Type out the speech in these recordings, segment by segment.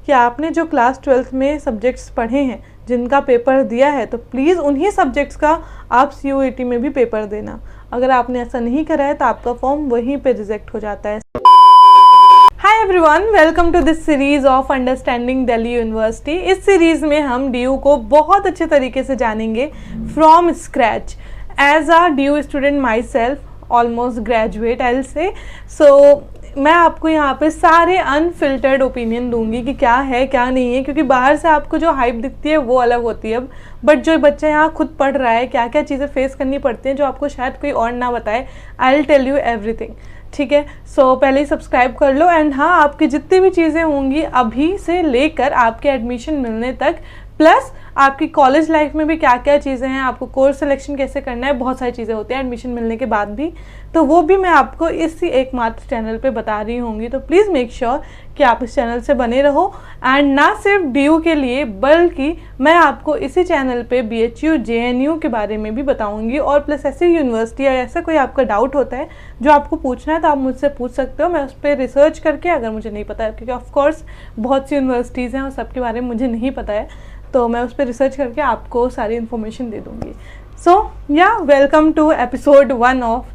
कि आपने जो क्लास 12th में सब्जेक्ट्स पढ़े हैं, जिनका पेपर दिया है, तो प्लीज़ उन्हीं सब्जेक्ट्स का आप CUET में भी पेपर देना। अगर आपने ऐसा नहीं करा है तो आपका फॉर्म वहीं पे रिजेक्ट हो जाता है। Hi everyone, welcome to this series of understanding Delhi University. इस सीरीज में हम DU को बहुत अच्छे तरीके से जानेंगे from scratch. As a DU student myself, almost graduate I will say, so मैं आपको यहाँ पे सारे अनफिल्टर्ड ओपिनियन दूंगी कि क्या है क्या नहीं है, क्योंकि बाहर से आपको जो हाइप दिखती है वो अलग होती है, बट जो बच्चा यहाँ खुद पढ़ रहा है क्या क्या चीज़ें फेस करनी पड़ती हैं जो आपको शायद कोई और ना बताए। I will tell you everything, ठीक है। सो पहले ही सब्सक्राइब कर लो। एंड हाँ, आपकी जितनी भी चीज़ें होंगी अभी से लेकर आपके एडमिशन मिलने तक, प्लस आपकी कॉलेज लाइफ में भी क्या क्या चीज़ें हैं, आपको कोर्स सिलेक्शन कैसे करना है, बहुत सारी चीज़ें होती हैं एडमिशन मिलने के बाद भी, तो वो भी मैं आपको इसी एकमात्र चैनल पे बता रही होंगी। तो प्लीज़ मेक श्योर कि आप इस चैनल से बने रहो। एंड ना सिर्फ DU के लिए, बल्कि मैं आपको इसी चैनल पे BHU JNU के बारे में भी बताऊंगी, और प्लस ऐसी यूनिवर्सिटी या ऐसा कोई आपका डाउट होता है जो आपको पूछना है तो आप मुझसे पूछ सकते हो। मैं उस पर रिसर्च करके, अगर मुझे नहीं पता है, क्योंकि ऑफकोर्स बहुत सी यूनिवर्सिटीज़ हैं और सबके बारे में मुझे नहीं पता है, तो मैं उस पर रिसर्च करके आपको सारी इन्फॉर्मेशन दे दूँगी। So yeah welcome to episode 1 of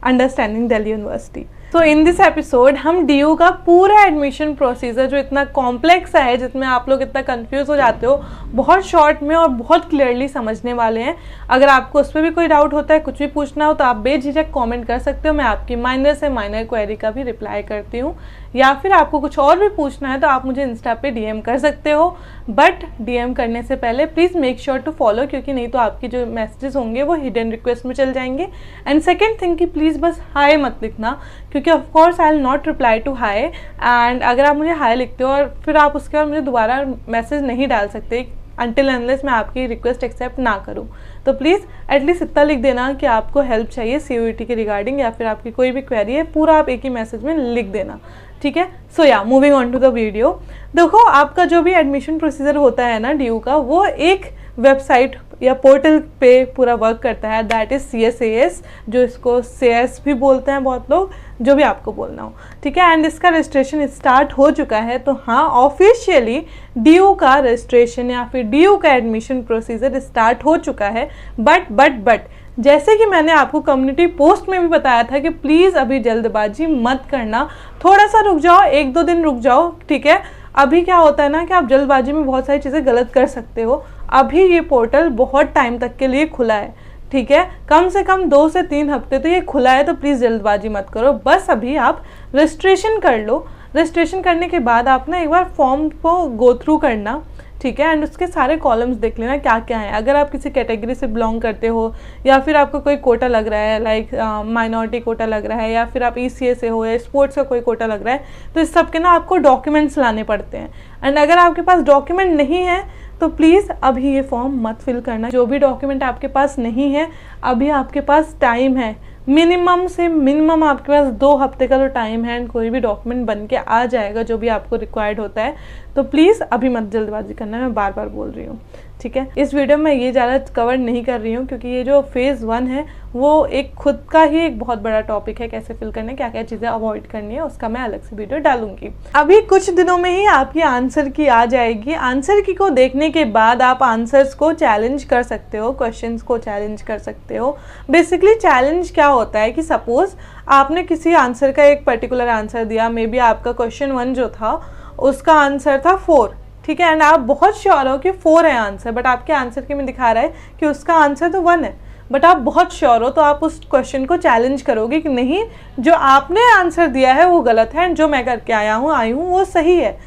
understanding Delhi university. तो इन दिस एपिसोड हम DU का पूरा एडमिशन प्रोसीजर, जो इतना कॉम्प्लेक्स है, जिसमें आप लोग इतना कंफ्यूज हो जाते हो, बहुत शॉर्ट में और बहुत क्लियरली समझने वाले हैं। अगर आपको उस पर भी कोई डाउट होता है, कुछ भी पूछना हो, तो आप बेझिझक कमेंट कर सकते हो। मैं आपकी माइनर से माइनर क्वेरी का भी रिप्लाई करती हूँ, या फिर आपको कुछ और भी पूछना है तो आप मुझे इंस्टा पे DM कर सकते हो। बट DM करने से पहले please make sure to follow, क्योंकि नहीं तो आपकी जो मैसेजेस होंगे वो हिडन रिक्वेस्ट में चल जाएंगे। एंड सेकेंड थिंग कि प्लीज़ बस हाय मत लिखना, क्योंकि of course I will not reply to hi. And अगर आप मुझे हाय लिखते हो और फिर आप उसके बाद मुझे दोबारा मैसेज नहीं डाल सकते अनटिल अनलेस मैं आपकी रिक्वेस्ट एक्सेप्ट ना करूं। तो प्लीज़ एटलीस्ट इतना लिख देना कि आपको हेल्प चाहिए CUET के रिगार्डिंग, या फिर आपकी कोई भी क्वेरी है, पूरा आप एक ही मैसेज में लिख देना, ठीक है। So yeah moving on to the video. देखो, आपका जो भी एडमिशन प्रोसीजर होता है ना DU का, वो एक वेबसाइट या पोर्टल पे पूरा वर्क करता है, दैट इज़ CSAS, जो इसको CS भी बोलते हैं बहुत लोग, जो भी आपको बोलना हो, ठीक है। एंड इसका रजिस्ट्रेशन स्टार्ट हो चुका है। तो हाँ, ऑफिशियली DU का रजिस्ट्रेशन या फिर DU का एडमिशन प्रोसीजर स्टार्ट हो चुका है। बट जैसे कि मैंने आपको कम्युनिटी पोस्ट में भी बताया था कि प्लीज़ अभी जल्दबाजी मत करना, थोड़ा सा रुक जाओ, 1-2 दिन रुक जाओ, ठीक है। अभी क्या होता है ना कि आप जल्दबाजी में बहुत सारी चीज़ें गलत कर सकते हो। अभी ये पोर्टल बहुत टाइम तक के लिए खुला है, ठीक है, कम से कम 2 से 3 हफ्ते तो ये खुला है। तो प्लीज़ जल्दबाजी मत करो, बस अभी आप रजिस्ट्रेशन कर लो। रजिस्ट्रेशन करने के बाद आप ना एक बार फॉर्म को गो थ्रू करना, ठीक है। एंड उसके सारे कॉलम्स देख लेना क्या क्या है। अगर आप किसी कैटेगरी से बिलोंग करते हो, या फिर आपको कोई कोटा लग रहा है, लाइक माइनॉरिटी कोटा लग रहा है, या फिर आप ECA से हो, या स्पोर्ट्स का कोई कोटा लग रहा है, तो इस सब के ना आपको डॉक्यूमेंट्स लाने पड़ते हैं। एंड अगर आपके पास डॉक्यूमेंट नहीं है तो प्लीज़ अभी ये फॉर्म मत फिल करना। जो भी डॉक्यूमेंट आपके पास नहीं है, अभी आपके पास टाइम है, मिनिमम से मिनिमम आपके पास 2 हफ्ते का तो टाइम है, एंड कोई भी डॉक्यूमेंट बन के आ जाएगा जो भी आपको रिक्वायर्ड होता है। तो प्लीज़ अभी मत जल्दबाजी करना, मैं बार बार बोल रही हूँ, ठीक है। इस वीडियो में ये ज़्यादा कवर नहीं कर रही हूँ, क्योंकि ये जो फेज़ 1 है वो एक खुद का ही एक बहुत बड़ा टॉपिक है, कैसे फिल करना है, क्या क्या चीज़ें अवॉइड करनी है, उसका मैं अलग से वीडियो डालूंगी। अभी कुछ दिनों में ही आपकी आंसर की आ जाएगी। आंसर की को देखने के बाद आप आंसर्स को चैलेंज कर सकते हो, क्वेश्चंस को चैलेंज कर सकते हो। बेसिकली चैलेंज क्या होता है कि सपोज आपने किसी आंसर का एक पर्टिकुलर आंसर दिया, मे बी आपका क्वेश्चन 1 जो था उसका आंसर था 4, ठीक है। एंड आप बहुत श्योर हो कि 4 है आंसर, बट आपके आंसर के में दिखा रहा है कि उसका आंसर तो 1 है, बट आप बहुत श्योर हो, तो आप उस क्वेश्चन को चैलेंज करोगे कि नहीं, जो आपने आंसर दिया है वो गलत है, एंड जो मैं करके आई हूँ वो सही है।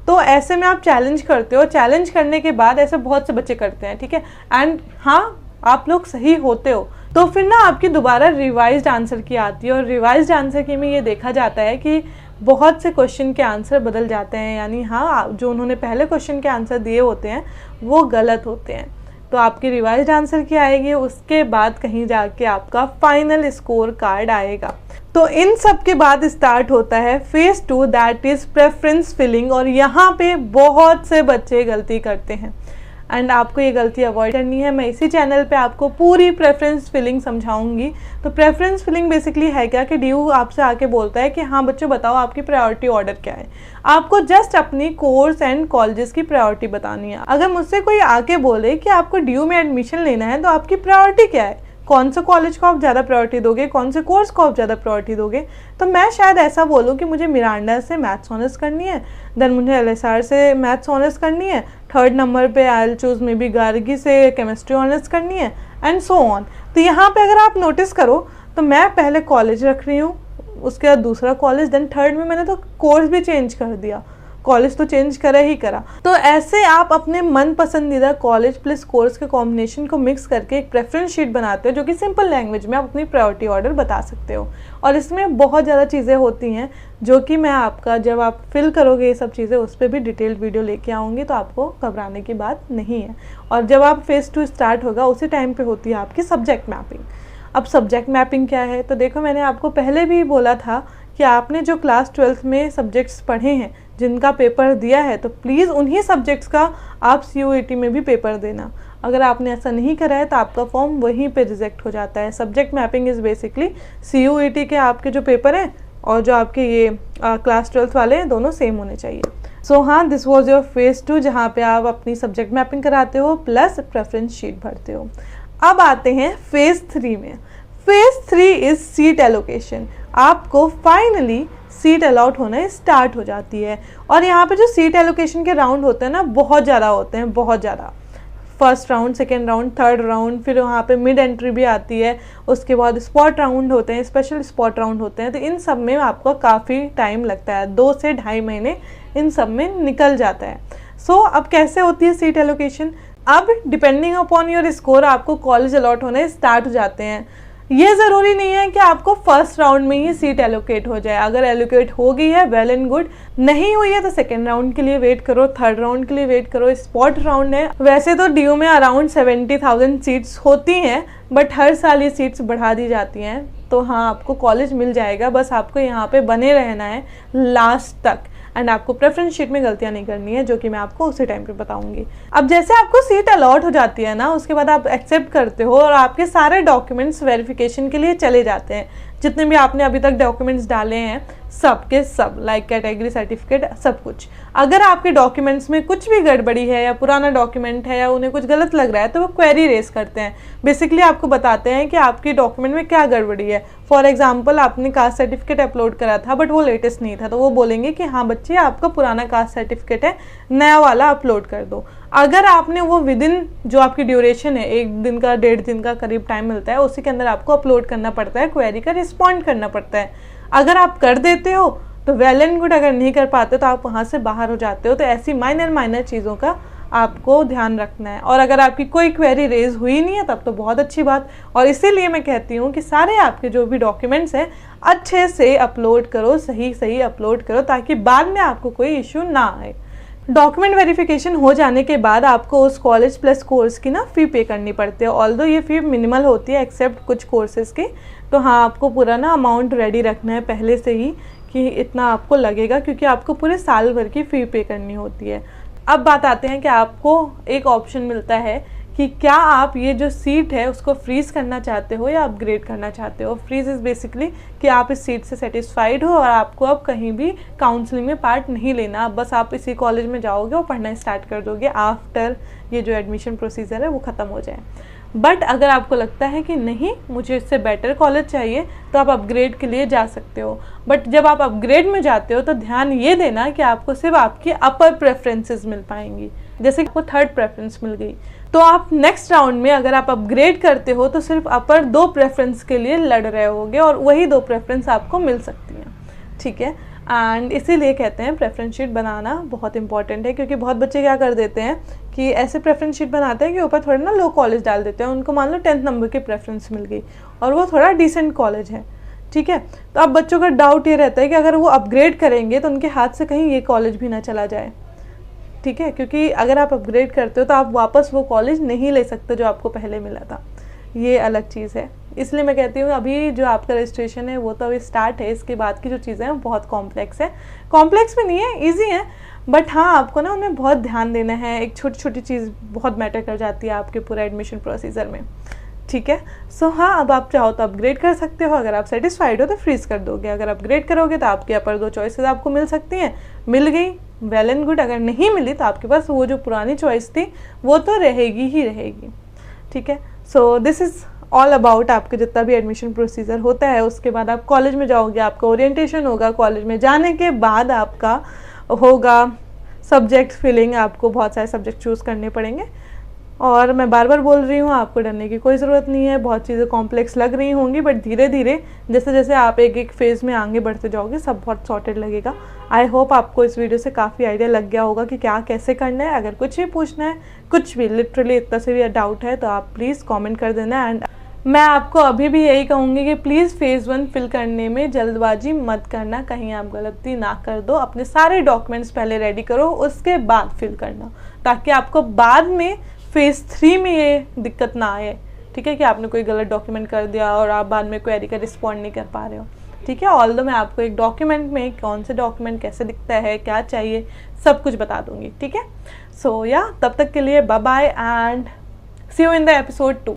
तो ऐसे में आप चैलेंज करते हो। चैलेंज करने के बाद ऐसे बहुत से बच्चे करते हैं, ठीक है। एंड हाँ, आप लोग सही होते हो, तो फिर ना आपकी दोबारा रिवाइज्ड आंसर की आती है, और रिवाइज्ड आंसर की में ये देखा जाता है कि बहुत से क्वेश्चन के आंसर बदल जाते हैं, यानी हाँ, जो उन्होंने पहले क्वेश्चन के आंसर दिए होते हैं वो गलत होते हैं। तो आपकी रिवाइज्ड आंसर की आएगी, उसके बाद कहीं जाके आपका फाइनल स्कोर कार्ड आएगा। तो इन सब के बाद स्टार्ट होता है phase 2, that is preference filling. और यहाँ पे बहुत से बच्चे गलती करते हैं। एंड आपको ये गलती अवॉइड करनी है। मैं इसी चैनल पे आपको पूरी प्रेफरेंस फिलिंग समझाऊंगी। तो प्रेफरेंस फिलिंग बेसिकली है क्या कि DU आपसे आके बोलता है कि हाँ बच्चों बताओ आपकी प्रायोरिटी ऑर्डर क्या है। आपको जस्ट अपनी कोर्स एंड कॉलेजेस की प्रायोरिटी बतानी है। अगर मुझसे कोई आके बोले कि आपको DU में एडमिशन लेना है तो आपकी प्रायोरिटी क्या है, कौन से कॉलेज को आप ज़्यादा प्रायोरिटी दोगे, कौन से कोर्स को आप ज़्यादा प्रायोरिटी दोगे, तो मैं शायद ऐसा बोलूँ कि मुझे मिरांडा से मैथ्स ऑनर्स करनी है, देन मुझे LSR से मैथ्स ऑनर्स करनी है, थर्ड नंबर पे I will choose may be Gargi से केमिस्ट्री ऑनर्स करनी है एंड सो ऑन। तो यहाँ पे अगर आप नोटिस करो तो मैं पहले कॉलेज रख रही हूँ, उसके बाद दूसरा कॉलेज, देन थर्ड में मैंने तो कोर्स भी चेंज कर दिया, कॉलेज तो चेंज करा ही करा। तो ऐसे आप अपने मन पसंदीदा कॉलेज प्लस कोर्स के कॉम्बिनेशन को मिक्स करके एक प्रेफरेंस शीट बनाते हो जो कि सिंपल लैंग्वेज में आप अपनी प्रायोरिटी ऑर्डर बता सकते हो। और इसमें बहुत ज़्यादा चीज़ें होती हैं जो कि मैं आपका जब आप फिल करोगे ये सब चीज़ें उस पर भी डिटेल्ड वीडियो लेके आऊँगी, तो आपको घबराने की बात नहीं है। और जब आप फेज़ 2 स्टार्ट होगा उसी टाइम पर होती है आपकी सब्जेक्ट मैपिंग। अब सब्जेक्ट मैपिंग क्या है, तो देखो मैंने आपको पहले भी बोला था कि आपने जो क्लास 12th में सब्जेक्ट्स पढ़े हैं जिनका पेपर दिया है तो प्लीज़ उन्हीं सब्जेक्ट्स का आप CUET में भी पेपर देना। अगर आपने ऐसा नहीं करा है तो आपका फॉर्म वहीं पे रिजेक्ट हो जाता है। Subject mapping is basically CUET के आपके जो पेपर हैं और जो आपके ये क्लास 12th वाले हैं दोनों सेम होने चाहिए। सो हाँ, दिस वॉज योर फेज़ 2 जहाँ पे आप अपनी सब्जेक्ट मैपिंग कराते हो प्लस प्रेफरेंस शीट भरते हो। अब आते हैं फेज़ 3 में। Phase 3 is seat allocation. आपको फाइनली सीट अलॉट होना स्टार्ट हो जाती है। और यहाँ पे जो सीट एलोकेशन के राउंड होते हैं ना बहुत ज़्यादा होते हैं, बहुत ज़्यादा। First round, second round, third round, फिर वहाँ पे मिड एंट्री भी आती है, उसके बाद स्पॉट राउंड होते हैं, स्पेशल स्पॉट राउंड होते हैं। तो इन सब में आपको काफ़ी टाइम लगता है, 2 से 2.5 महीने इन सब में निकल जाता है। सो अब कैसे होती है सीट एलोकेशन? अब डिपेंडिंग अपॉन योर स्कोर आपको कॉलेज अलॉट होने स्टार्ट हो जाते हैं। ये ज़रूरी नहीं है कि आपको फर्स्ट राउंड में ही सीट एलोकेट हो जाए। अगर एलोकेट हो गई है वेल एंड गुड, नहीं हुई है तो सेकेंड राउंड के लिए वेट करो, थर्ड राउंड के लिए वेट करो, स्पॉट राउंड है। वैसे तो DU में अराउंड 70,000 सीट्स होती हैं, बट हर साल ये सीट्स बढ़ा दी जाती हैं। तो हाँ, आपको कॉलेज मिल जाएगा, बस आपको यहाँ पे बने रहना है लास्ट तक। एंड आपको प्रेफरेंस शीट में गलतियाँ नहीं करनी है, जो कि मैं आपको उसी टाइम पे बताऊंगी। अब जैसे आपको सीट अलॉट हो जाती है ना, उसके बाद आप एक्सेप्ट करते हो और आपके सारे डॉक्यूमेंट्स वेरिफिकेशन के लिए चले जाते हैं। जितने भी आपने अभी तक डॉक्यूमेंट्स डाले हैं सब के सब, लाइक कैटेगरी सर्टिफिकेट, सब कुछ। अगर आपके डॉक्यूमेंट्स में कुछ भी गड़बड़ी है या पुराना डॉक्यूमेंट है या उन्हें कुछ गलत लग रहा है तो वो क्वेरी रेस करते हैं। बेसिकली आपको बताते हैं कि आपके डॉक्यूमेंट में क्या गड़बड़ी है। फॉर एग्जाम्पल, आपने कास्ट सर्टिफिकेट अपलोड करा था बट वो लेटेस्ट नहीं था, तो वो बोलेंगे कि हाँ बच्चे आपका पुराना कास्ट सर्टिफिकेट है, नया वाला अपलोड कर दो। अगर आपने वो विदिन जो आपकी ड्यूरेशन है, 1 दिन का 1.5 दिन का करीब टाइम मिलता है, उसी के अंदर आपको अपलोड करना पड़ता है, क्वेरी का रिस्पॉन्ड करना पड़ता है। अगर आप कर देते हो तो वेल एंड गुड, अगर नहीं कर पाते तो आप वहाँ से बाहर हो जाते हो। तो ऐसी माइनर चीज़ों का आपको ध्यान रखना है। और अगर आपकी कोई क्वेरी रेज हुई नहीं है तब तो बहुत अच्छी बात। और इसीलिए मैं कहती हूँ कि सारे आपके जो भी डॉक्यूमेंट्स हैं अच्छे से अपलोड करो, सही अपलोड करो, ताकि बाद में आपको कोई इशू ना आए। डॉक्यूमेंट वेरिफिकेशन हो जाने के बाद आपको उस कॉलेज प्लस कोर्स की ना फ़ी पे करनी पड़ती है। ऑल्दो ये फ़ी मिनिमल होती है एक्सेप्ट कुछ कोर्सेज़ की। तो हाँ, आपको पूरा ना अमाउंट रेडी रखना है पहले से ही कि इतना आपको लगेगा, क्योंकि आपको पूरे साल भर की फ़ी पे करनी होती है। अब बात आते हैं कि आपको एक ऑप्शन मिलता है कि क्या आप ये जो सीट है उसको फ्रीज़ करना चाहते हो या अपग्रेड करना चाहते हो। फ्रीज़ इज़ बेसिकली कि आप इस सीट से सेटिस्फाइड हो और आपको अब कहीं भी काउंसलिंग में पार्ट नहीं लेना। अब बस आप इसी कॉलेज में जाओगे और पढ़ना स्टार्ट कर दोगे आफ्टर ये जो एडमिशन प्रोसीजर है वो ख़त्म हो जाए। बट अगर आपको लगता है कि नहीं, मुझे इससे बेटर कॉलेज चाहिए, तो आप अपग्रेड के लिए जा सकते हो। बट जब आप अपग्रेड में जाते हो तो ध्यान ये देना कि आपको सिर्फ आपकी अपर प्रेफरेंसेस मिल पाएंगी। जैसे कि आपको थर्ड प्रेफरेंस मिल गई तो आप नेक्स्ट राउंड में अगर आप अपग्रेड करते हो तो सिर्फ अपर 2 प्रेफरेंस के लिए लड़ रहे होगे और वही 2 प्रेफरेंस आपको मिल सकती हैं। ठीक है, एंड इसीलिए कहते हैं प्रेफरेंस शीट बनाना बहुत इंपॉर्टेंट है। क्योंकि बहुत बच्चे क्या कर देते हैं कि ऐसे प्रेफरेंस शीट बनाते हैं कि ऊपर थोड़ा ना लो कॉलेज डाल देते हैं। उनको मान लो 10th नंबर की प्रेफरेंस मिल गई और वो थोड़ा डिसेंट कॉलेज है। ठीक है, तो अब बच्चों का डाउट ये रहता है कि अगर वो अपग्रेड करेंगे तो उनके हाथ से कहीं ये कॉलेज भी ना चला जाए। ठीक है, क्योंकि अगर आप अपग्रेड करते हो तो आप वापस वो कॉलेज नहीं ले सकते जो आपको पहले मिला था। ये अलग चीज़ है, इसलिए मैं कहती हूँ अभी जो आपका रजिस्ट्रेशन है वो तो अभी स्टार्ट है, इसके बाद की जो चीज़ें हैं बहुत कॉम्प्लेक्स है। कॉम्प्लेक्स भी नहीं है, ईजी है, बट हाँ आपको ना उनमें बहुत ध्यान देना है। एक छोटी छोटी चीज़ बहुत मैटर कर जाती है आपके पूरा एडमिशन प्रोसीजर में, ठीक है। सो हाँ, अब आप चाहो तो अपग्रेड कर सकते हो, अगर आप सेटिस्फाइड हो तो फ्रीज कर दोगे। अगर अपग्रेड करोगे तो आपके अपर 2 चॉइसेस आपको मिल सकती हैं, मिल गई वेल एंड गुड, अगर नहीं मिली तो आपके पास वो जो पुरानी चॉइस थी वो तो रहेगी ही रहेगी, ठीक है। So this is all about आपका जितना भी एडमिशन प्रोसीजर होता है। उसके बाद आप कॉलेज में जाओगे, आपका ओरिएंटेशन होगा, कॉलेज में जाने के बाद आपका होगा सब्जेक्ट फिलिंग, आपको बहुत सारे सब्जेक्ट चूज़ करने पड़ेंगे। और मैं बार बार बोल रही हूँ, आपको डरने की कोई ज़रूरत नहीं है। बहुत चीज़ें कॉम्प्लेक्स लग रही होंगी, बट धीरे धीरे जैसे जैसे आप एक एक फेज़ में आगे बढ़ते जाओगे सब बहुत सॉर्टेड लगेगा। आई होप आपको इस वीडियो से काफ़ी आइडिया लग गया होगा कि क्या कैसे करना है। अगर कुछ भी पूछना है, कुछ भी लिटरली इतना से भी डाउट है तो आप प्लीज़ कॉमेंट कर देना। एंड मैं आपको अभी भी यही कहूँगी कि प्लीज़ फेज़ 1 फिल करने में जल्दबाजी मत करना, कहीं आप गलती ना कर दो। अपने सारे डॉक्यूमेंट्स पहले रेडी करो, उसके बाद फिल करना, ताकि आपको बाद में फेज़ 3 में ये दिक्कत ना आए, ठीक है, कि आपने कोई गलत डॉक्यूमेंट कर दिया और आप बाद में क्वेरी का रिस्पॉन्ड नहीं कर पा रहे हो, ठीक है। ऑल्दो मैं आपको एक डॉक्यूमेंट में कौन से डॉक्यूमेंट कैसे दिखता है, क्या चाहिए, सब कुछ बता दूंगी, ठीक है। सो या तब तक के लिए bye bye and see you in the episode 2।